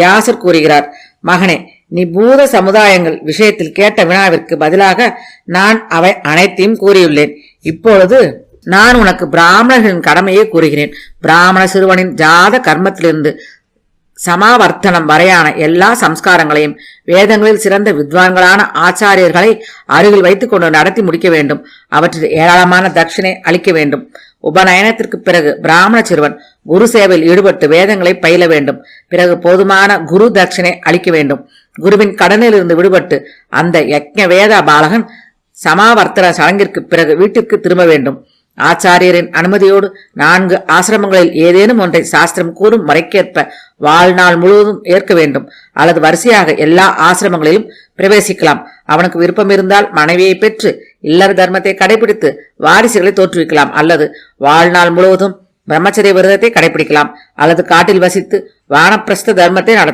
வியாசர் கூறுகிறார், மகனே, நீ பூத சமுதாயங்கள் விஷயத்தில் கேட்ட வினாவிற்கு பதிலாக நான் அவை அனைத்தையும் கூறியுள்ளேன். இப்பொழுது நான் உனக்கு பிராமணர்களின் கடமையை கூறுகிறேன். பிராமண சிறுவனின் ஜாத கர்மத்திலிருந்து சமாவர்த்தனம் வரையான எல்லா சம்ஸ்காரங்களையும் வேதங்களில் சிறந்த வித்வான்களான ஆச்சாரியர்களை அருகில் வைத்துக் கொண்டு நடத்தி முடிக்க வேண்டும். அவற்றில் ஏராளமான தட்சிணை அளிக்க வேண்டும். உபநயனத்திற்கு பிறகு பிராமண சிறுவன் குரு சேவையில் ஈடுபட்டு வேதங்களை பயில வேண்டும். பிறகு போதுமான குரு தட்சிணை அளிக்க வேண்டும். குருவின் கடனில் இருந்து விடுபட்டு அந்த யக்ஞ வேத பாலகன் சமாவர்த்தன சடங்கிற்கு பிறகு வீட்டிற்கு திரும்ப வேண்டும். ஆச்சாரியரின் அனுமதியோடு 4 ஆசிரமங்களில் ஏதேனும் ஒன்றை சாஸ்திரம் கூறும் முறைக்கேற்ப வாழ்நாள் முழுவதும் ஏற்க வேண்டும். அல்லது வரிசையாக எல்லா ஆசிரமங்களிலும் பிரவேசிக்கலாம். அவனுக்கு விருப்பம் இருந்தால் மனைவியை பெற்று இல்லற தர்மத்தை கடைபிடித்து வாரிசுகளை தோற்றுவிக்கலாம். அல்லது வாழ்நாள் முழுவதும் பிரம்மச்சரிய விரதத்தை கடைபிடிக்கலாம். அல்லது காட்டில் வசித்து வானப்பிரஸ்த தர்மத்தை நடத்தலாம்.